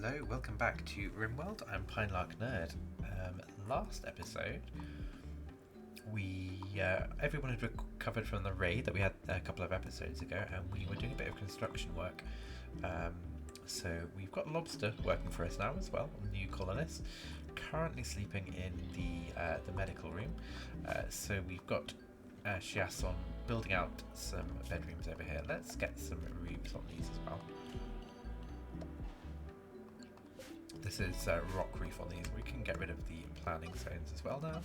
Hello, welcome back to Rimworld. I'm Pinelark Nerd. Last episode, everyone had recovered from the raid that we had a couple of episodes ago, and we were doing a bit of construction work. So we've got Lobster working for us now as well, a new colonist, currently sleeping in the medical room. So we've got Shiason building out some bedrooms over here. Let's get some roofs on these as well. This is rock roof on these. We can get rid of the planning zones as well now.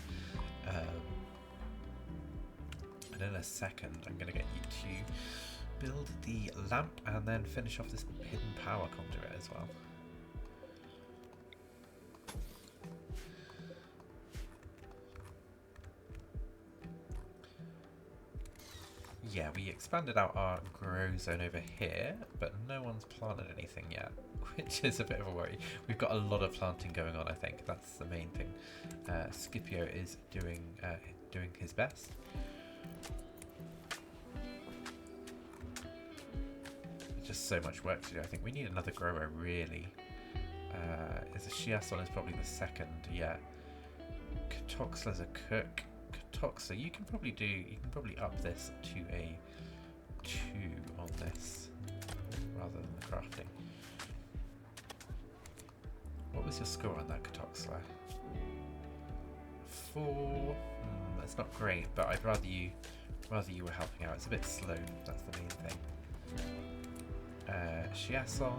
And in a second, I'm going to get you to build the lamp and then finish off this hidden power conduit as well. Yeah, we expanded out our grow zone over here, but no one's planted anything yet, which is a bit of a worry. We've got a lot of planting going on, I think. That's the main thing. Scipio is doing his best. There's just so much work to do. I think we need another grower, really. Is a Shiason is probably the second, yeah. Katoxla's a cook. So you can probably up this to a 2 on this rather than the crafting. What was your score on that, Katoxla? 4. That's not great, but I'd rather you were helping out. It's a bit slow. That's the main thing. Shiason.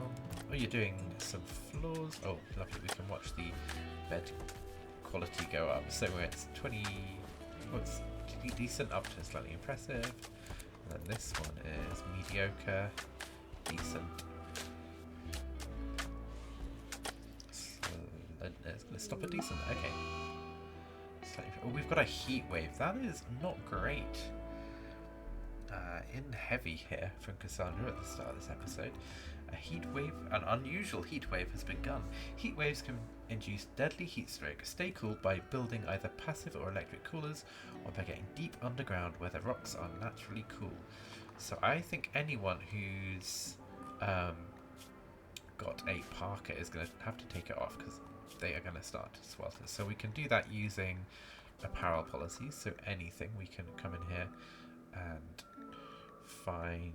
Oh, you're doing some floors. Oh, lovely. We can watch the bed quality go up. So it's 20. Looks decent up to slightly impressive, and then this one is mediocre, decent. It's going to stop at decent. Okay. Oh, we've got a heat wave. That is not great. In heavy here from Cassandra at the start of this episode. An unusual heat wave has begun. Heat waves can induce deadly heat stroke. Stay cool by building either passive or electric coolers, or by getting deep underground where the rocks are naturally cool. So I think anyone who's got a parka is going to have to take it off because they are going to start to swelter. So we can do that using apparel policies. So anything, we can come in here and find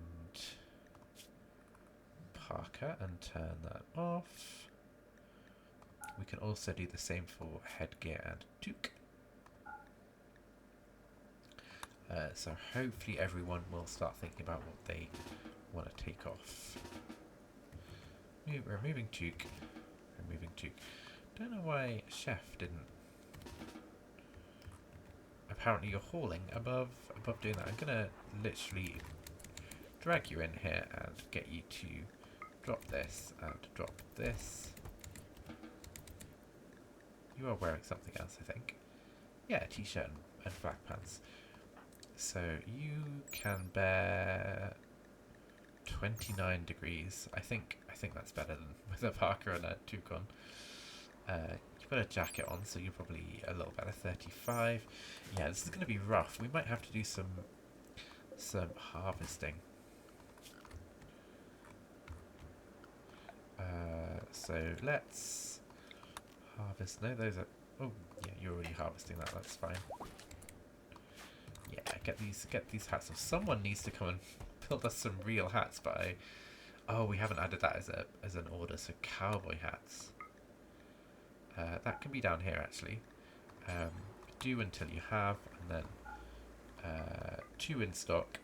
parka and turn that off. We can also do the same for headgear and toque. So hopefully everyone will start thinking about what they want to take off. Removing toque. Don't know why Chef didn't. Apparently you're hauling above doing that. I'm gonna literally drag you in here and get you to drop this and drop this. You are wearing something else, I think. Yeah, a t-shirt and black pants. So you can bear 29 degrees. I think that's better than with a parka and a toque on. You've got a jacket on, so you're probably a little better. 35. Yeah, this is going to be rough. We might have to do some harvesting. So let's harvest. No, those are. Oh, yeah, you're already harvesting that. That's fine. Yeah, get these hats. Or someone needs to come and build us some real hats. But we haven't added that as an order. So cowboy hats. That can be down here actually. Do until you have, and then 2 in stock.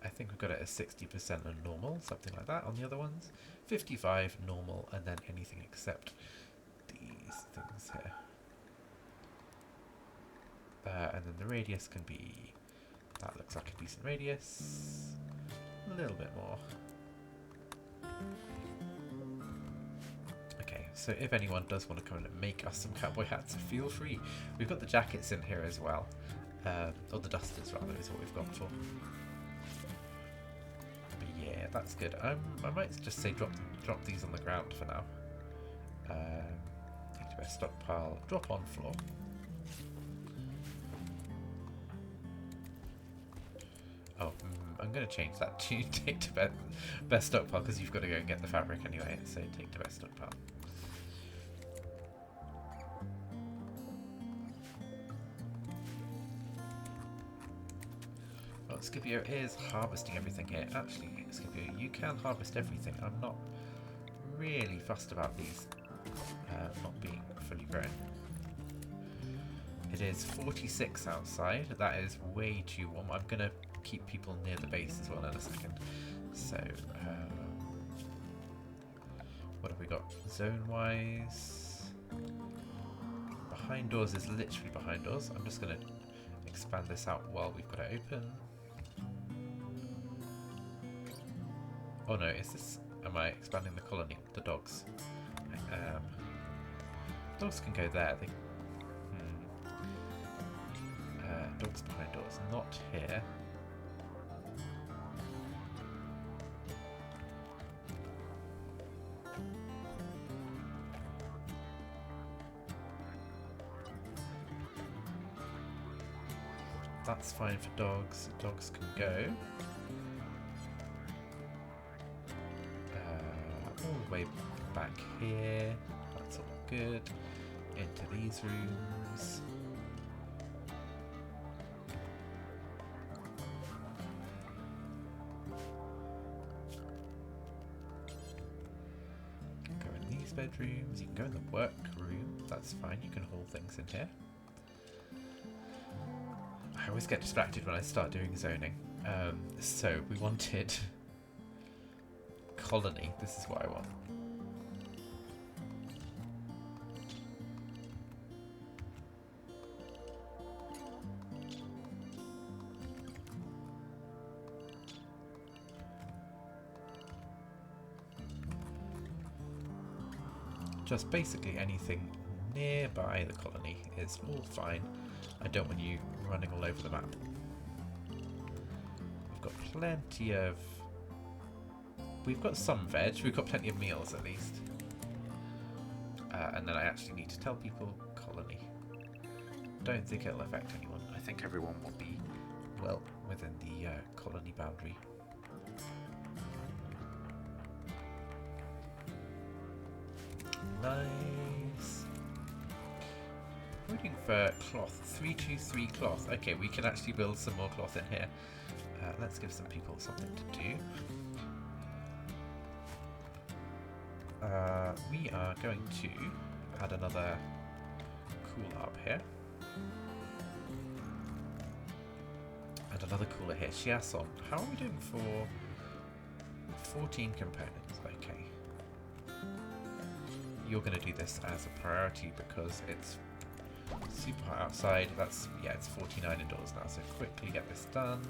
I think we've got it as 60% on normal, something like that on the other ones. 55 normal, and then anything except these things here. And then the radius can be, that looks like a decent radius. A little bit more. Okay, so if anyone does want to come in and make us some cowboy hats, feel free. We've got the jackets in here as well. Or the dusters rather is what we've gone for. Yeah, that's good. I might just say drop these on the ground for now. Need to be a stockpile. Drop on floor. Oh, I'm going to change that to take to best stockpile because you've got to go and get the fabric anyway. So take to best stockpile. Well, Scipio is harvesting everything here. Actually, Scipio, you can harvest everything. I'm not really fussed about these not being fully grown. It is 46 outside. That is way too warm. I'm going to keep people near the base as well in a second. So, what have we got? Zone-wise, behind doors is literally behind doors. I'm just going to expand this out while we've got it open. Oh no, is this... Am I expanding the colony? The dogs. Dogs can go there. They, dogs behind doors. Not here. That's fine for dogs. Dogs can go. All the way back here. That's all good. Into these rooms. Go in these bedrooms. You can go in the work room. That's fine. You can haul things in here. I always get distracted when I start doing zoning. So we wanted colony. This is what I want. Just basically anything nearby the colony is all fine. I don't want you running all over the map. We've got plenty of... We've got some veg. We've got plenty of meals at least. And then I actually need to tell people colony. Don't think it'll affect anyone. I think everyone will be well within the colony boundary. Nice. Waiting for cloth. 323 cloth. Okay, we can actually build some more cloth in here. Let's give some people something to do. We are going to add another cooler up here. And another cooler here. Chiasson. How are we doing for 14 components? Okay. You're going to do this as a priority because it's super hot outside. That's, yeah, it's 49 indoors now, so quickly get this done.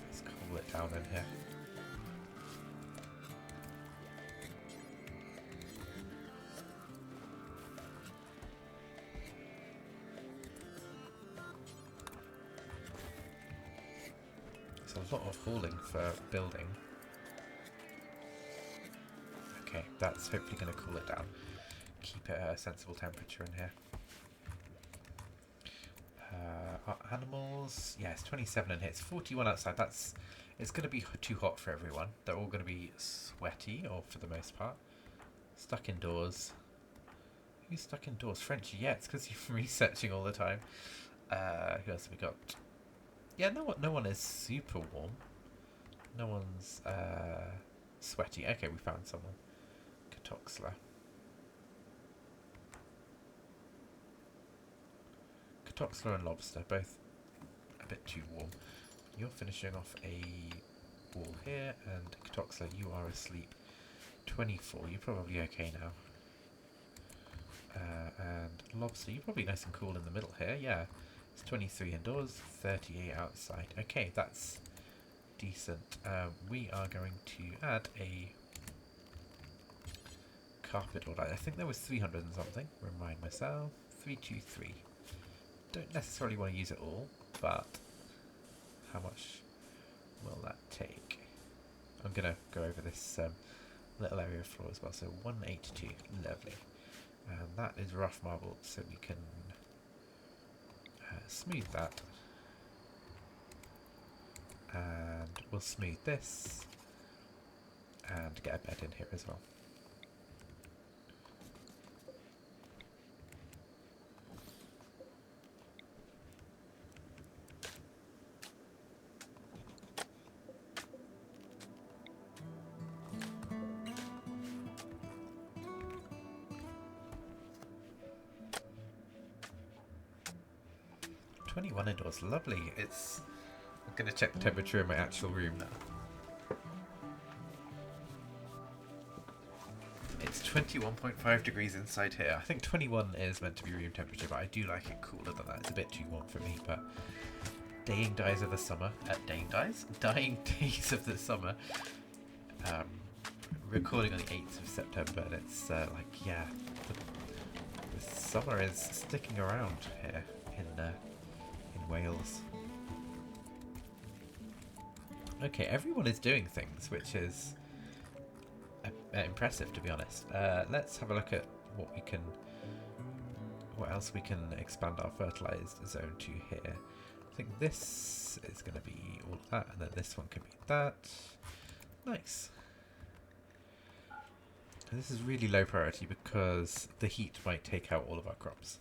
Let's cool it down in here. A lot of hauling for building. Okay, that's hopefully going to cool it down. Keep it at a sensible temperature in here. Our animals, yeah, it's 27 in here. It's 41 outside. It's going to be too hot for everyone. They're all going to be sweaty, or for the most part. Stuck indoors. Who's stuck indoors? Frenchie, yeah, it's because you're researching all the time. Who else have we got? Yeah, no one is super warm. No one's sweaty. Okay, we found someone. Katoxla. Katoxla and Lobster, both a bit too warm. You're finishing off a wall here, and Katoxla, you are asleep. 24, you're probably okay now. And Lobster, you're probably nice and cool in the middle here, yeah. It's 23 indoors, 38 outside. Okay, that's decent. We are going to add a carpet order. I think there was 300 and something. Remind myself. 323. Don't necessarily want to use it all, but how much will that take? I'm going to go over this little area of floor as well. So 182, lovely. And that is rough marble, so we can smooth that. And we'll smooth this and get a bed in here as well. $21 indoors, lovely. I'm going to check the temperature in my actual room now. It's 21.5 degrees inside here. I think 21 is meant to be room temperature, but I do like it cooler than that. It's a bit too warm for me, but dying days of the summer. Dying days of the summer. Recording on the 8th of September, and it's the summer is sticking around here in Wales. Okay, everyone is doing things, which is impressive, to be honest. Let's have a look at what else we can expand our fertilized zone to here. I think this is going to be all of that, and then this one can be that. Nice. And this is really low priority because the heat might take out all of our crops.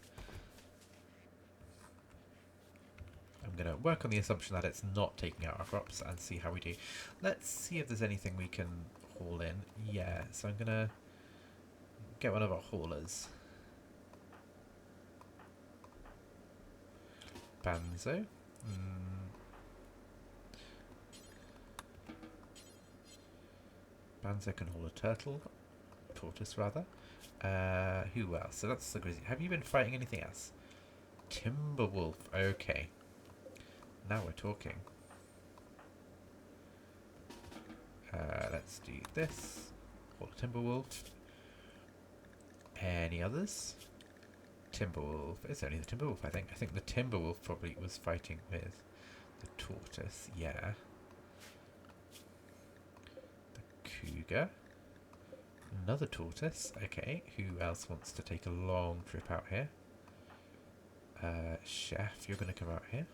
I'm going to work on the assumption that it's not taking out our crops and see how we do. Let's see if there's anything we can haul in. Yeah, so I'm going to get one of our haulers. Banzo. Banzo can haul a tortoise rather. Who else? So that's the grizzly. Have you been fighting anything else? Timberwolf. Okay. Now we're talking. Let's do this. Haul a Timberwolf. Any others? Timberwolf. It's only the Timberwolf, I think. I think the Timberwolf probably was fighting with the tortoise. Yeah. The cougar. Another tortoise. Okay. Who else wants to take a long trip out here? Chef, you're going to come out here.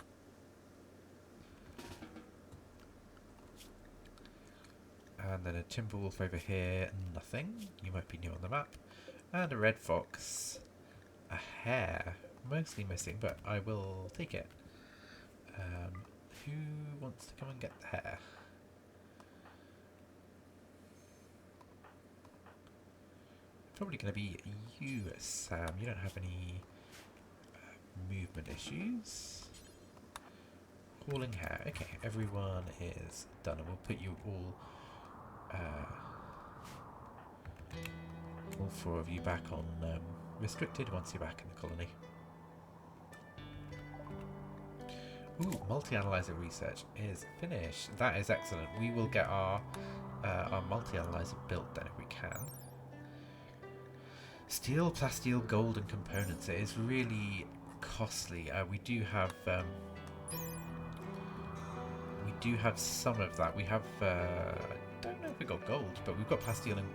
And then a Timberwolf over here. Nothing. You might be new on the map. And a red fox. A hare. Mostly missing, but I will take it. Who wants to come and get the hare? Probably going to be you, Sam. You don't have any movement issues. Hauling hare. Okay, everyone is done. And we'll put you all 4 of you back on restricted once you're back in the colony. Ooh, multi-analyzer research is finished. That is excellent. We will get our multi-analyzer built then if we can. Steel, plasteel, gold and components. It is really costly. We do have some of that. We have I don't know if we got gold, but we've got plasteel and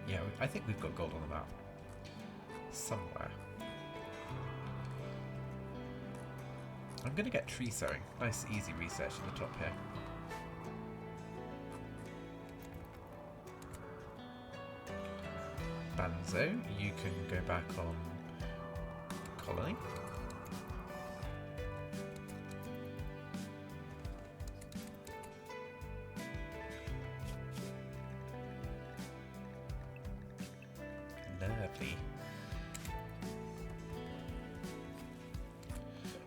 yeah, I think we've got gold on the map somewhere. I'm going to get tree sowing. Nice easy research at the top here. Banzo, you can go back on colony. Lovely.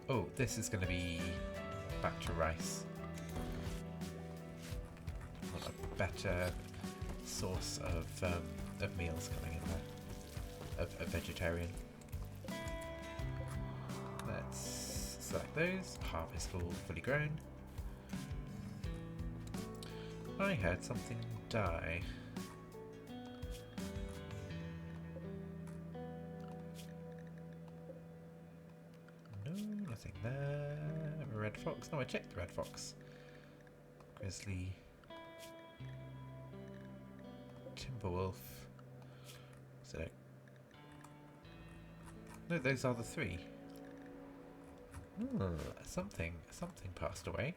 Oh, this is going to be back to rice. What a better source of meals coming in there. Of vegetarian. Let's select those. Harvest all fully grown. I heard something die. Nothing there. A red fox. No, I checked the red fox. Grizzly. Emperor Wolf. So no, those are the three. Something passed away.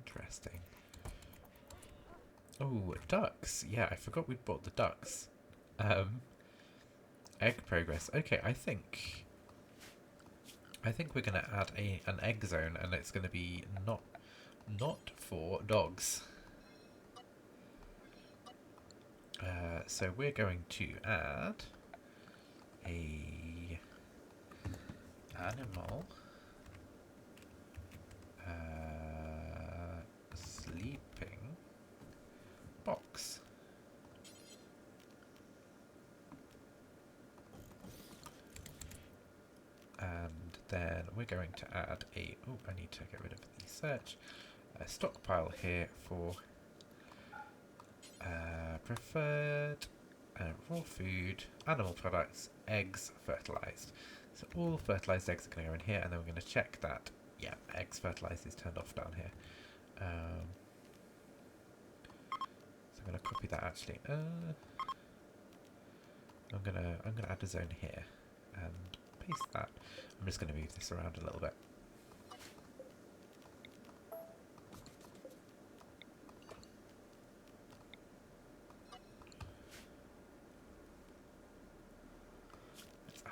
Interesting. Oh, ducks. Yeah, I forgot we'd bought the ducks. Egg progress. Okay, I think we're gonna add an egg zone, and it's gonna be not for dogs. So we're going to add a animal sleeping box. And then we're going to add a, oh, I need to get rid of the search, a stockpile here for preferred raw food, animal products, eggs, fertilized. So all fertilized eggs are going to go in here, and then we're going to check that, yeah, eggs fertilized is turned off down here. So I'm going to copy that actually. I'm gonna add a zone here and paste that. I'm just going to move this around a little bit.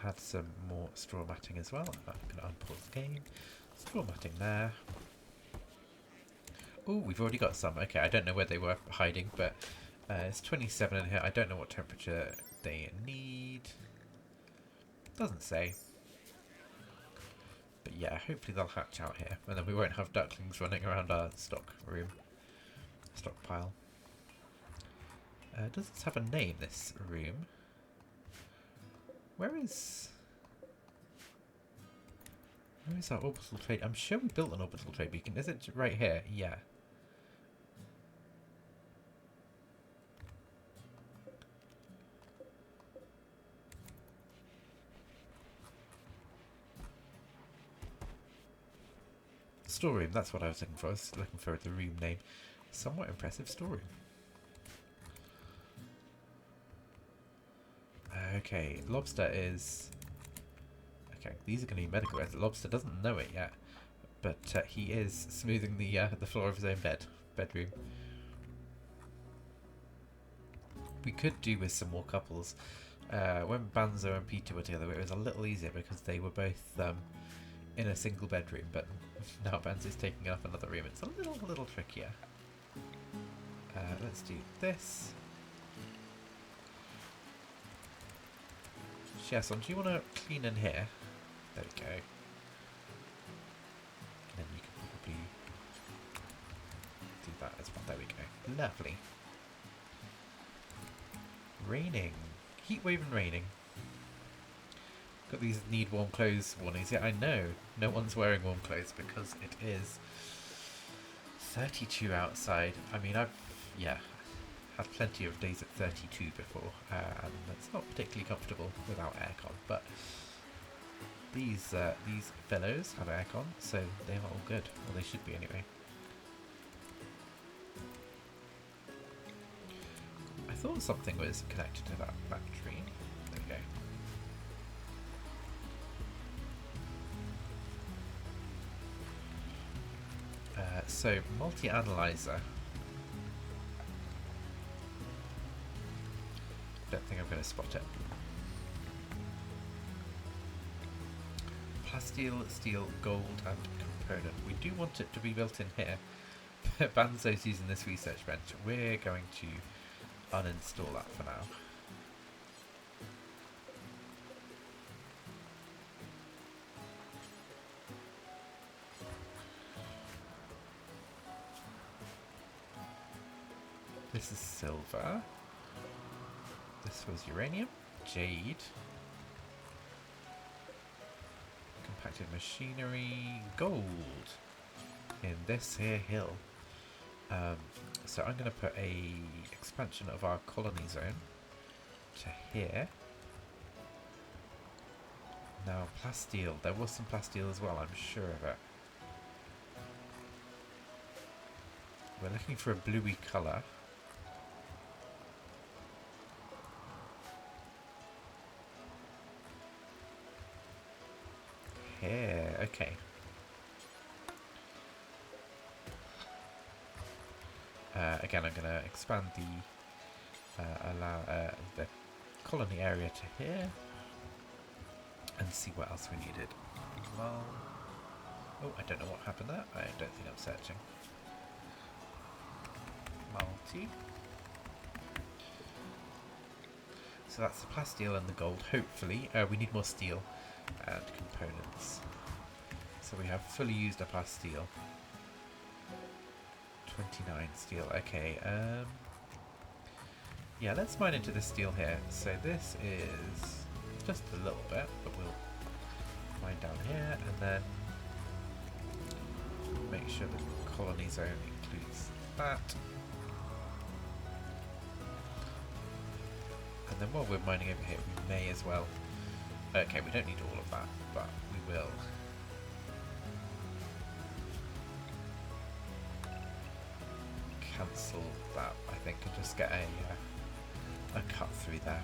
Add some more straw matting as well. I'm going to unpause the game. Straw matting there. Oh, we've already got some. Okay, I don't know where they were hiding, but it's 27 in here. I don't know what temperature they need. Doesn't say. But yeah, hopefully they'll hatch out here, and then we won't have ducklings running around our stockpile. Does this have a name, this room? Where is our orbital trade? I'm sure we built an orbital trade beacon. Is it right here? Yeah. Storeroom, that's what I was looking for. I was looking for the room name. Somewhat impressive storeroom. Okay, Lobster is... Okay, these are going to be medical reds. Lobster doesn't know it yet, but he is smoothing the floor of his own bedroom. We could do with some more couples. When Banzo and Peter were together, it was a little easier because they were both in a single bedroom, but now Banzo's taking up another room. It's a little trickier. Let's do this. Chiasson, do you want to clean in here? There we go. And then you can probably do that as well. There we go. Lovely. Raining. Heatwave and raining. Got these need warm clothes warnings. Yeah, I know. No one's wearing warm clothes because it is 32 outside. I mean, I've had plenty of days at 32 before, and it's not particularly comfortable without aircon. But these fellows have aircon, so they are all good. Well, they should be anyway. I thought something was connected to that battery. There we go. So, multi-analyzer. Don't think I'm going to spot it. Plasteel, steel, gold, and component. We do want it to be built in here. Banzo's using this research bench. We're going to uninstall that for now. This is silver. This was uranium, jade, compacted machinery, gold in this here hill. So I'm going to put a expansion of our colony zone to here. Now, plasteel. There was some plasteel as well, I'm sure of it. We're looking for a bluey colour. Here, okay. Again, I'm going to expand the colony area to here and see what else we needed. Well, oh, I don't know what happened there. I don't think I'm searching. Multi. So that's the plasteel and the gold. Hopefully, we need more steel and components. So we have fully used up our steel. 29 steel. Okay. Yeah, let's mine into this steel here. So this is just a little bit, but we'll mine down here and then make sure the colony zone includes that. And then while we're mining over here, we may as well... Okay, we don't need all of that, but we will. Cancel that, I think, and just get a cut through there.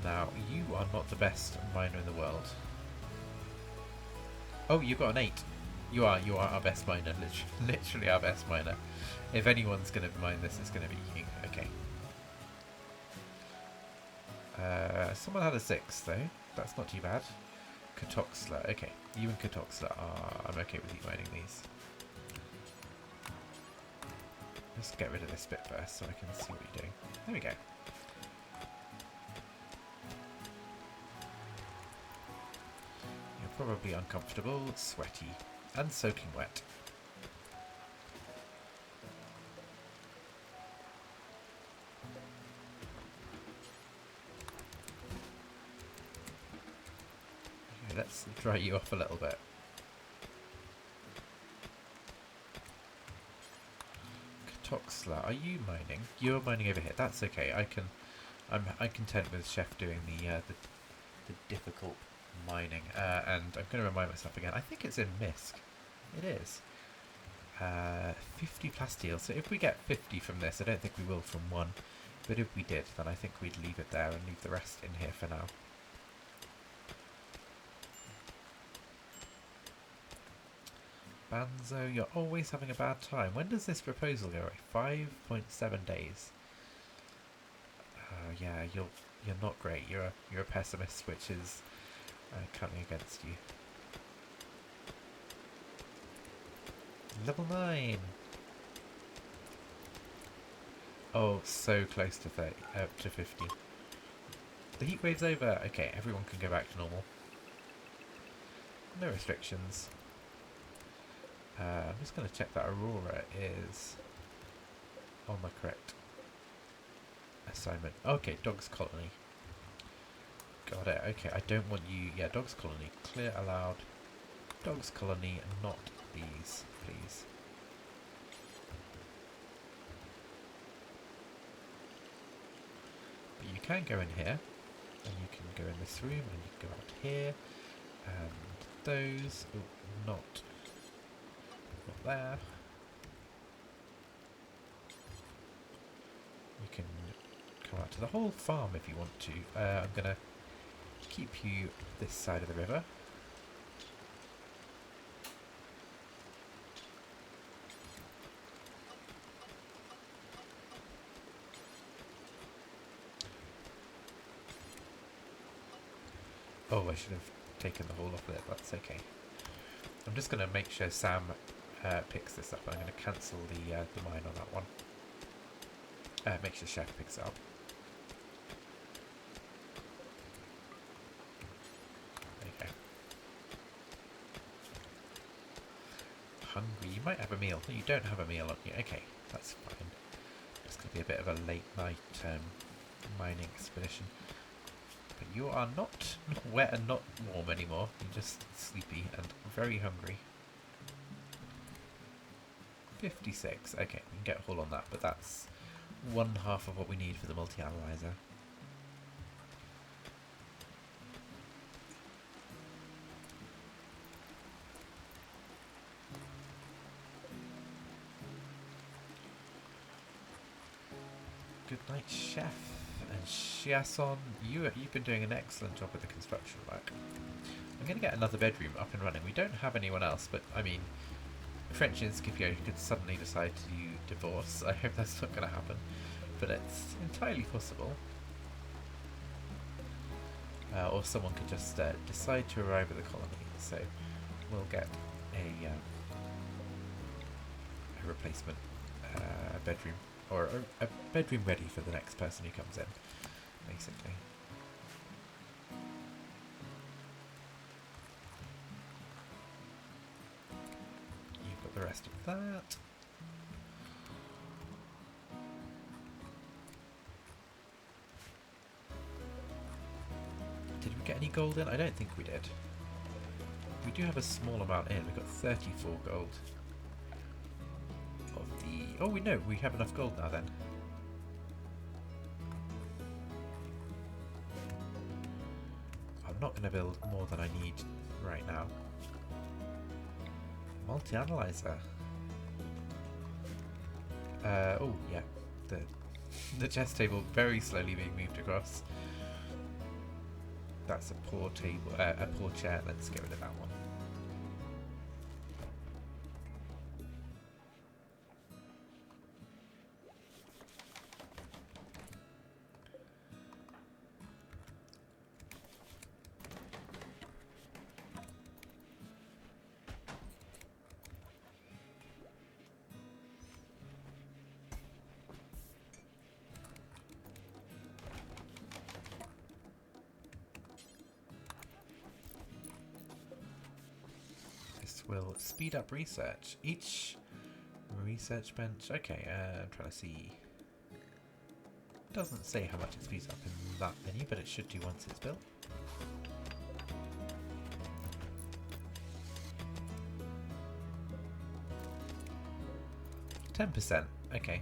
Now, you are not the best miner in the world. Oh, you got an 8. You are our best miner, literally our best miner. If anyone's going to mine this, it's going to be you. Okay. Someone had a 6 though. That's not too bad. Katoxla. Okay, you and Katoxla are... I'm okay with you mining these. Let's get rid of this bit first so I can see what you're doing. There we go. You're probably uncomfortable, sweaty, and soaking wet. Okay, let's dry you off a little bit. Katoxla, are you mining? You're mining over here. That's okay. I'm content with Chef doing the difficult mining. And I'm going to remind myself again. I think it's in Misk. It is. 50 plasteel. So if we get 50 from this, I don't think we will from one. But if we did, then I think we'd leave it there and leave the rest in here for now. Banzo, you're always having a bad time. When does this proposal go away? 5.7 days. Yeah, you're not great. You're a pessimist, which is counting against you. Level 9. Oh, so close to 30, to 50. The heat wave's over. Okay, everyone can go back to normal. No restrictions. I'm just going to check that Aurora is on the correct assignment. Okay, Dogs Colony. Got it. Okay, I don't want you... Yeah, Dogs Colony. Clear allowed. Dogs Colony, not these, please. But you can go in here, and you can go in this room, and you can go out here, and those... Oh, not there. You can come out to the whole farm if you want to. I'm going to keep you this side of the river. Oh, I should have taken the whole off it. That's okay. I'm just going to make sure Sam picks this up. I'm going to cancel the mine on that one. Make sure Chef picks it up. There you go. Hungry. You might have a meal. No, you don't have a meal on you. Okay, that's fine. It's going to be a bit of a late night mining expedition. But you are not wet and not warm anymore. You're just sleepy and very hungry. 56. Okay, we can get a haul on that, but that's 1/2 of what we need for the multi-analyzer. Good night, chef. And Chiasson, you've been doing an excellent job with the construction work. I'm going to get another bedroom up and running. We don't have anyone else, but I mean, French and Scipio could suddenly decide to divorce. I hope that's not going to happen, but it's entirely possible. Or someone could just decide to arrive at the colony. So we'll get a replacement bedroom, or a bedroom ready for the next person who comes in, basically. You've got the rest of that. Did we get any gold in? I don't think we did. We do have a small amount in. We've got 34 gold. Oh, we know. We have enough gold now then. I'm not going to build more than I need right now. Multi-analyzer. Oh, yeah. The chess table very slowly being moved across. That's a poor table, a poor chair. Let's get rid of that one. Will speed up research. Each research bench. Okay, I'm trying to see. Doesn't say how much it speeds up in that many, but it should do once it's built. %. Okay.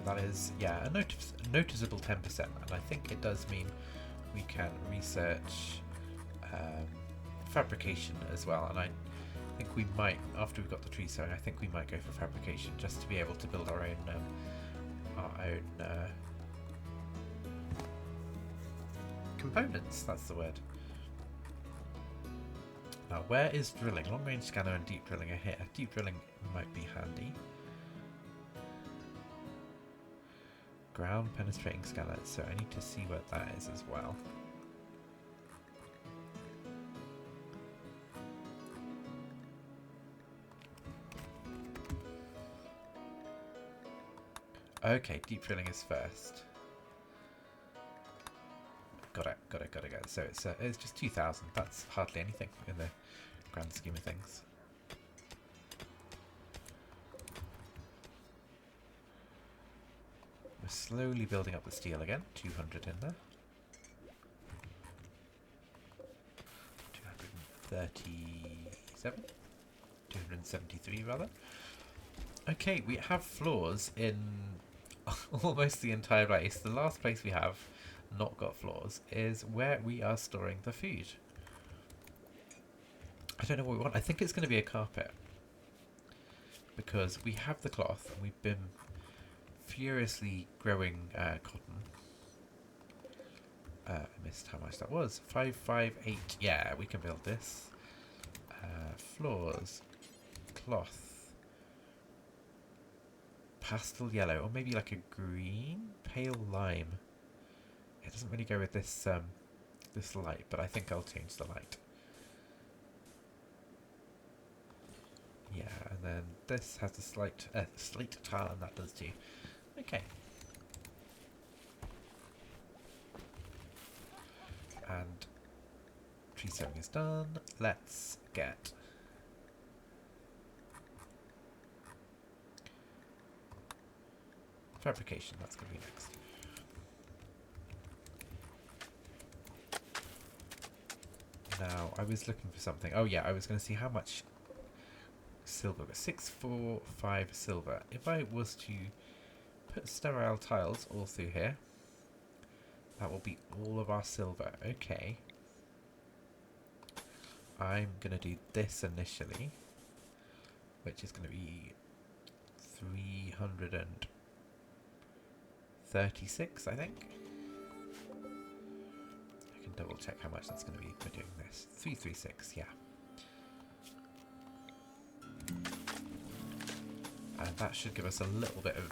That is, yeah, a noticeable 10%, and I think it does mean we can research fabrication as well, and I think we might, after we've got the tree sowing, I think we might go for fabrication just to be able to build our own components, that's the word. Now, where is drilling? Long range scanner and deep drilling are here. Deep drilling might be handy. Ground penetrating scanner, so I need to see what that is as well. Okay, deep drilling is first. Got it. So it's just 2,000. That's hardly anything in the grand scheme of things. We're slowly building up the steel again. 200 in there. 237? 273 rather. Okay, we have floors in almost the entire place. The last place we have not got floors is where we are storing the food. I don't know what we want. I think it's going to be a carpet. Because we have the cloth and we've been furiously growing cotton. I missed how much that was. 558. Yeah, we can build this. Floors. Cloth. Pastel yellow. Or maybe like a green? Pale lime. It doesn't really go with this this light, but I think I'll change the light. Yeah, and then this has a slight slate tile, and that does too. Okay. And tree sowing is done. Let's get fabrication. That's going to be next. Now, I was looking for something. Oh yeah, I was going to see how much silver. 645 silver. If I was to put sterile tiles all through here, that will be all of our silver. Okay. I'm going to do this initially. which is going to be 336, I think. I can double check how much that's going to be for doing this. 336, yeah. And that should give us a little bit of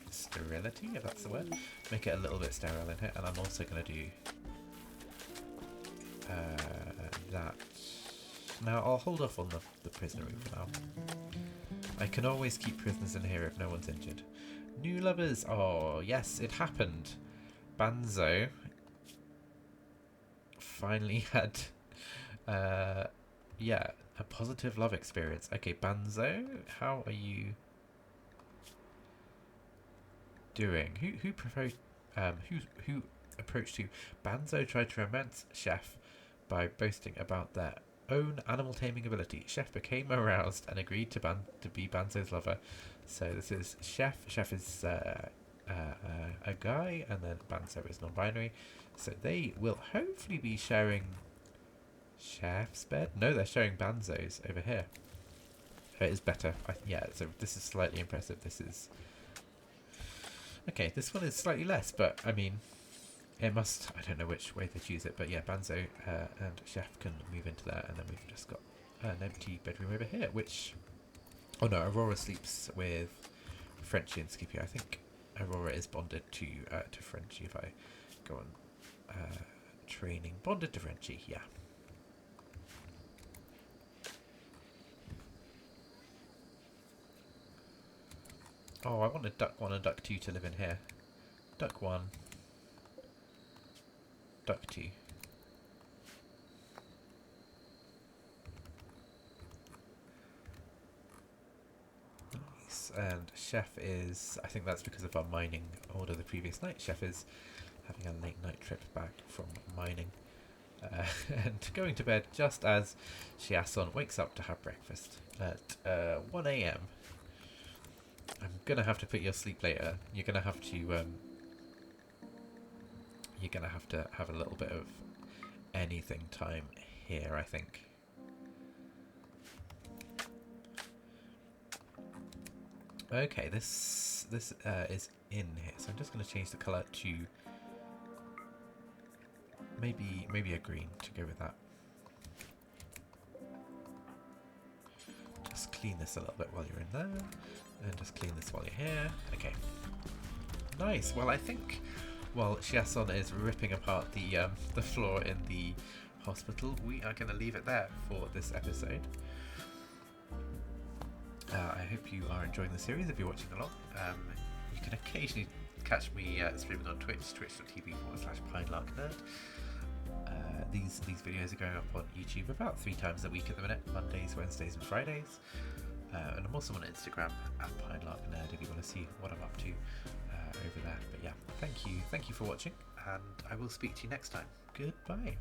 sterility, if that's the word. Make it a little bit sterile in here. And I'm also going to do that. Now, I'll hold off on the prisoner room for now. I can always keep prisoners in here if no one's injured. New lovers! Oh, yes, it happened. Banzo finally had, yeah, a positive love experience. Okay, Banzo, how are you doing? Who proposed? Who approached you? Banzo tried to romance Chef by boasting about their own animal taming ability. Chef became aroused and agreed to be Banzo's lover. So this is Chef. Chef is a guy, and then Banzo is non-binary. So they will hopefully be sharing Chef's bed. No, they're sharing Banzo's over here. It is better. Yeah, so this is slightly impressive. This is... Okay, this one is slightly less, but I mean, it must... I don't know which way they choose it, but yeah, Banzo and Chef can move into there, and then we've just got an empty bedroom over here, which... Oh no, Aurora sleeps with Frenchie and Skippy. I think Aurora is bonded to Frenchie if I go on training. Bonded to Frenchie, yeah. Oh, I wanted Duck 1 and Duck 2 to live in here. Duck 1. Duck 2. Nice. And Chef is... I think that's because of our mining order the previous night. Chef is having a late night trip back from mining. And going to bed just as Chiasson wakes up to have breakfast at 1 AM. I'm gonna have to put you asleep later. You're gonna have to have a little bit of anything time here, I think. Okay, this is in here, so I'm just gonna change the colour to maybe a green to go with that. Just clean this a little bit while you're in there. And just clean this while you're here. Okay. Nice. Well, I think while Chiasson is ripping apart the floor in the hospital, we are going to leave it there for this episode. I hope you are enjoying the series if you're watching along. You can occasionally catch me streaming on Twitch, twitch.tv/pinelarknerd. These videos are going up on YouTube about 3 times a week at the minute, Mondays, Wednesdays and Fridays. And I'm also on Instagram @pinelarknerd if you want to see what I'm up to over there. But yeah, thank you for watching, and I will speak to you next time. Goodbye.